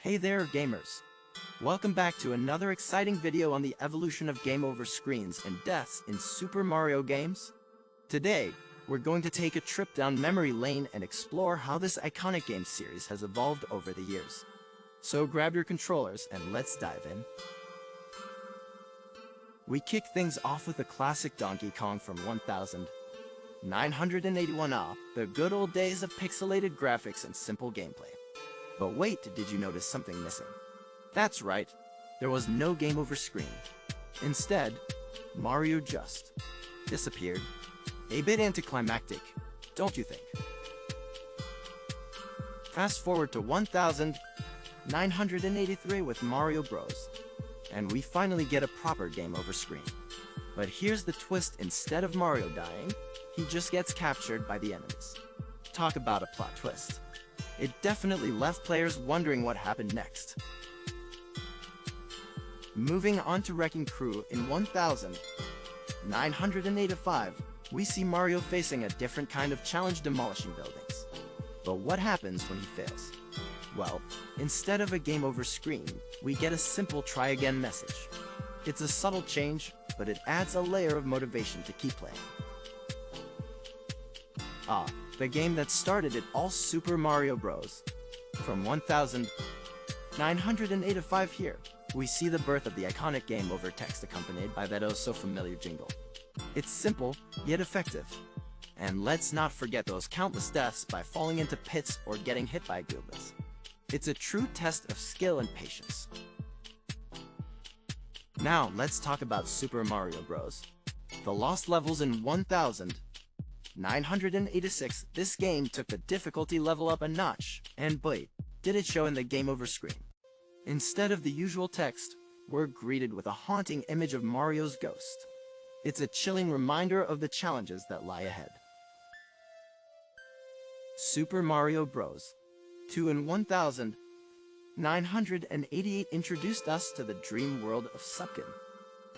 Hey there, gamers! Welcome back to another exciting video on the evolution of game over screens and deaths in Super Mario games. Today, we're going to take a trip down memory lane and explore how this iconic game series has evolved over the years. So grab your controllers and let's dive in. We kick things off with the classic Donkey Kong from 1981. The good old days of pixelated graphics and simple gameplay. But wait, did you notice something missing? That's right, there was no game over screen. Instead, Mario just disappeared. A bit anticlimactic, don't you think? Fast forward to 1983 with Mario Bros. And we finally get a proper game over screen. But here's the twist: instead of Mario dying, he just gets captured by the enemies. Talk about a plot twist. It definitely left players wondering what happened next. Moving on to Wrecking Crew in 1985, we see Mario facing a different kind of challenge, demolishing buildings. But what happens when he fails? Well, instead of a game over screen, we get a simple try again message. It's a subtle change, but it adds a layer of motivation to keep playing. The game that started it all, Super Mario Bros. From 1985. Here, we see the birth of the iconic game over text accompanied by that oh-so-familiar jingle. It's simple, yet effective. And let's not forget those countless deaths by falling into pits or getting hit by Goombas. It's a true test of skill and patience. Now, let's talk about Super Mario Bros. The Lost Levels in 1986, this game took the difficulty level up a notch, and boy, did it show in the game over screen. Instead of the usual text, we're greeted with a haunting image of Mario's ghost. It's a chilling reminder of the challenges that lie ahead. Super Mario Bros. 2 in 1988 introduced us to the dream world of Supkin.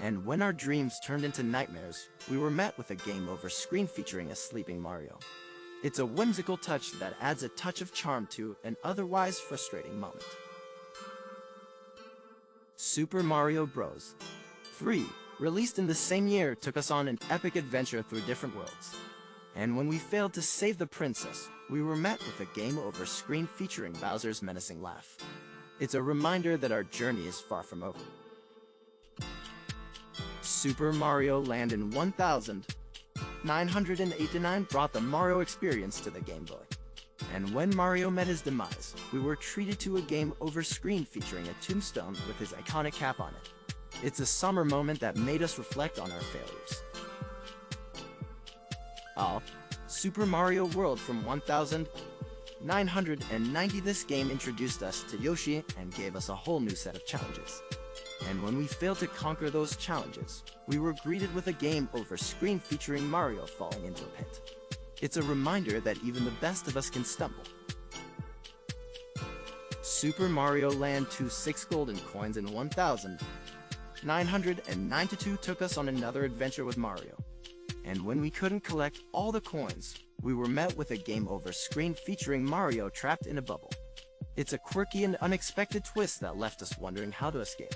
And when our dreams turned into nightmares, we were met with a game over screen featuring a sleeping Mario. It's a whimsical touch that adds a touch of charm to an otherwise frustrating moment. Super Mario Bros. 3, released in the same year, took us on an epic adventure through different worlds. And when we failed to save the princess, we were met with a game over screen featuring Bowser's menacing laugh. It's a reminder that our journey is far from over. Super Mario Land in 1989 brought the Mario experience to the Game Boy. And when Mario met his demise, we were treated to a game over screen featuring a tombstone with his iconic cap on it. It's a summer moment that made us reflect on our failures. Super Mario World from 1990. This game introduced us to Yoshi and gave us a whole new set of challenges. And when we failed to conquer those challenges, we were greeted with a game over screen featuring Mario falling into a pit. It's a reminder that even the best of us can stumble. Super Mario Land 2, 6 golden coins in 1992 took us on another adventure with Mario. And when we couldn't collect all the coins, we were met with a game over screen featuring Mario trapped in a bubble. It's a quirky and unexpected twist that left us wondering how to escape.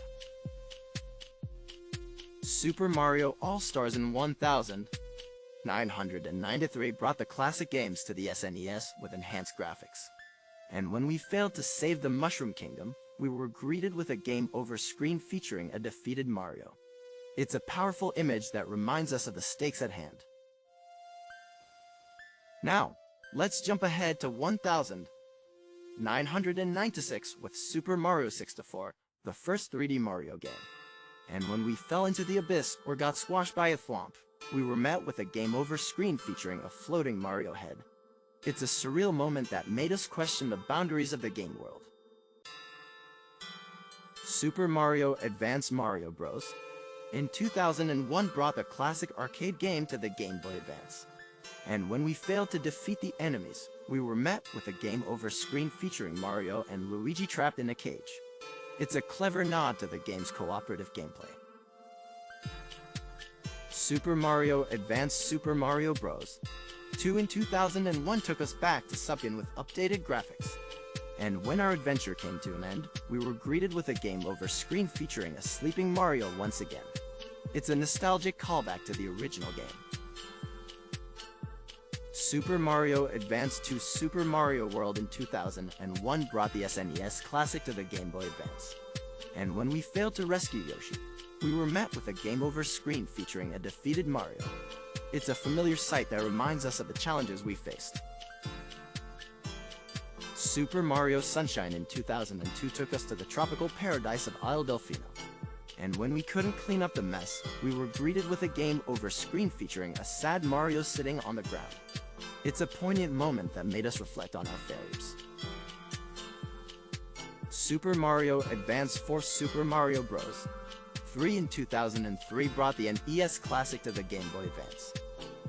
Super Mario All-Stars in 1993 brought the classic games to the SNES with enhanced graphics. And when we failed to save the Mushroom Kingdom, we were greeted with a game over screen featuring a defeated Mario. It's a powerful image that reminds us of the stakes at hand. Now, let's jump ahead to 1996 with Super Mario 64, the first 3D Mario game. And when we fell into the abyss or got squashed by a thwomp, we were met with a game over screen featuring a floating Mario head. It's a surreal moment that made us question the boundaries of the game world. Super Mario Advance Mario Bros. In 2001 brought the classic arcade game to the Game Boy Advance. And when we failed to defeat the enemies, we were met with a game over screen featuring Mario and Luigi trapped in a cage. It's a clever nod to the game's cooperative gameplay. Super Mario Advance Super Mario Bros. 2 in 2001 took us back to Supkin with updated graphics. And when our adventure came to an end, we were greeted with a game over screen featuring a sleeping Mario once again. It's a nostalgic callback to the original game. Super Mario Advance 2 Super Mario World in 2001 brought the SNES classic to the Game Boy Advance. And when we failed to rescue Yoshi, we were met with a game over screen featuring a defeated Mario. It's a familiar sight that reminds us of the challenges we faced. Super Mario Sunshine in 2002 took us to the tropical paradise of Isle Delfino. And when we couldn't clean up the mess, we were greeted with a game over screen featuring a sad Mario sitting on the ground. It's a poignant moment that made us reflect on our failures. Super Mario Advance 4 Super Mario Bros. 3 in 2003 brought the NES classic to the Game Boy Advance.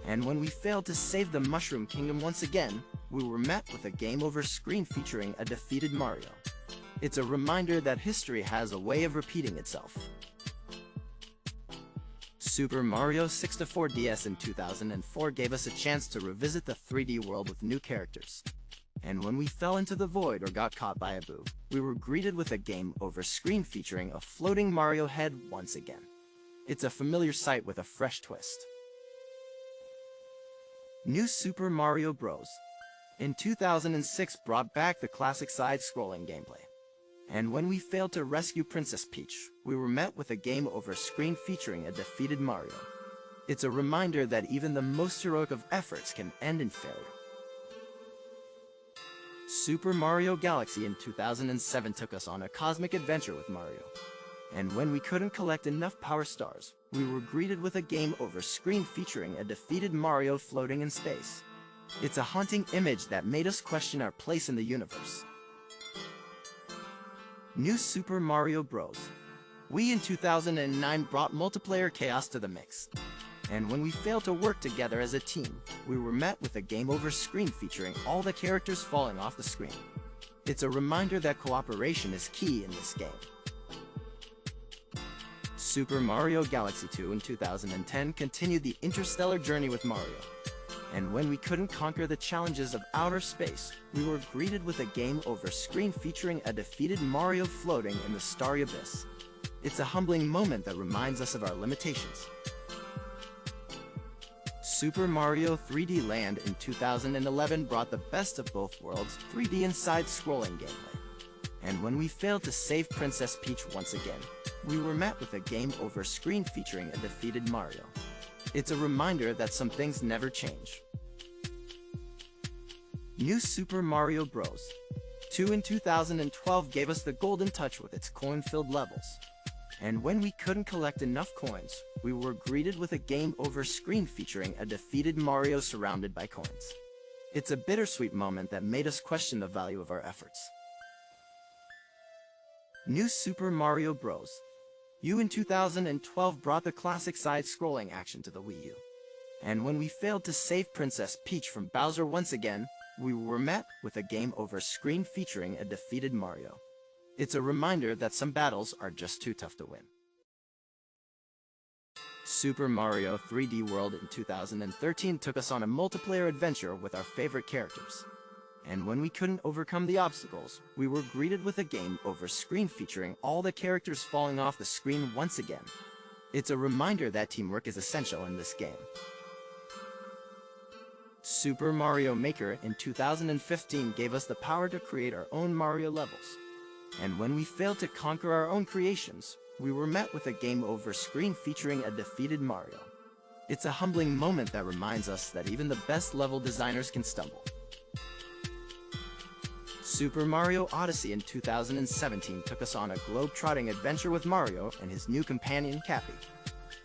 And when we failed to save the Mushroom Kingdom once again, we were met with a game over screen featuring a defeated Mario. It's a reminder that history has a way of repeating itself. Super Mario 64 DS in 2004 gave us a chance to revisit the 3D world with new characters. And when we fell into the void or got caught by a boo, we were greeted with a game over screen featuring a floating Mario head once again. It's a familiar sight with a fresh twist. New Super Mario Bros. In 2006 brought back the classic side-scrolling gameplay. And when we failed to rescue Princess Peach, we were met with a game over screen featuring a defeated Mario. It's a reminder that even the most heroic of efforts can end in failure. Super Mario Galaxy in 2007 took us on a cosmic adventure with Mario. And when we couldn't collect enough Power Stars, we were greeted with a game over screen featuring a defeated Mario floating in space. It's a haunting image that made us question our place in the universe. New Super Mario Bros. Wii in 2009 brought multiplayer chaos to the mix. And when we failed to work together as a team, we were met with a game over screen featuring all the characters falling off the screen. It's a reminder that cooperation is key in this game. Super Mario Galaxy 2 in 2010 continued the interstellar journey with Mario. And when we couldn't conquer the challenges of outer space, we were greeted with a game over screen featuring a defeated Mario floating in the starry abyss. It's a humbling moment that reminds us of our limitations. Super Mario 3D Land in 2011 brought the best of both worlds, 3D and side-scrolling gameplay. And when we failed to save Princess Peach once again, we were met with a game over screen featuring a defeated Mario. It's a reminder that some things never change. New Super Mario Bros. 2 in 2012 gave us the golden touch with its coin-filled levels. And when we couldn't collect enough coins, we were greeted with a game over screen featuring a defeated Mario surrounded by coins. It's a bittersweet moment that made us question the value of our efforts. New Super Mario Bros. U in 2012 brought the classic side-scrolling action to the Wii U. And when we failed to save Princess Peach from Bowser once again, we were met with a game over screen featuring a defeated Mario. It's a reminder that some battles are just too tough to win. Super Mario 3D World in 2013 took us on a multiplayer adventure with our favorite characters. And when we couldn't overcome the obstacles, we were greeted with a game over screen featuring all the characters falling off the screen once again. It's a reminder that teamwork is essential in this game. Super Mario Maker in 2015 gave us the power to create our own Mario levels. And when we failed to conquer our own creations, we were met with a game over screen featuring a defeated Mario. It's a humbling moment that reminds us that even the best level designers can stumble. Super Mario Odyssey in 2017 took us on a globe-trotting adventure with Mario and his new companion Cappy.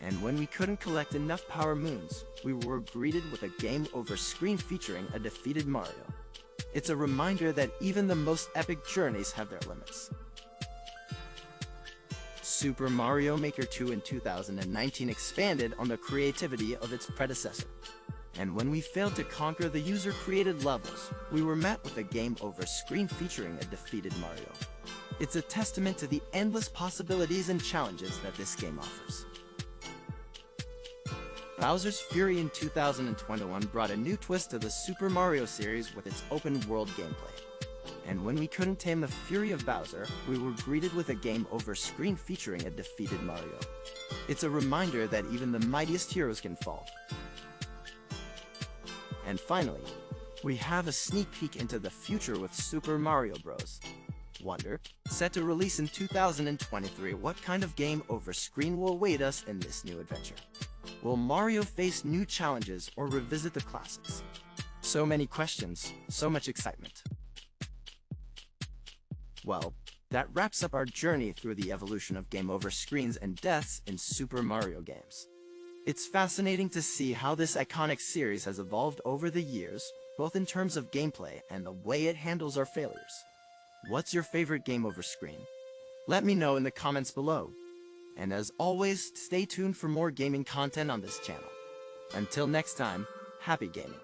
And when we couldn't collect enough Power Moons, we were greeted with a game over screen featuring a defeated Mario. It's a reminder that even the most epic journeys have their limits. Super Mario Maker 2 in 2019 expanded on the creativity of its predecessor. And when we failed to conquer the user-created levels, we were met with a game over screen featuring a defeated Mario. It's a testament to the endless possibilities and challenges that this game offers. Bowser's Fury in 2021 brought a new twist to the Super Mario series with its open-world gameplay. And when we couldn't tame the fury of Bowser, we were greeted with a game over screen featuring a defeated Mario. It's a reminder that even the mightiest heroes can fall. And finally, we have a sneak peek into the future with Super Mario Bros. Wonder, set to release in 2023, what kind of game over screen will await us in this new adventure? Will Mario face new challenges or revisit the classics? So many questions, so much excitement. Well, that wraps up our journey through the evolution of game over screens and deaths in Super Mario games. It's fascinating to see how this iconic series has evolved over the years, both in terms of gameplay and the way it handles our failures. What's your favorite game over screen? Let me know in the comments below. And as always, stay tuned for more gaming content on this channel. Until next time, happy gaming.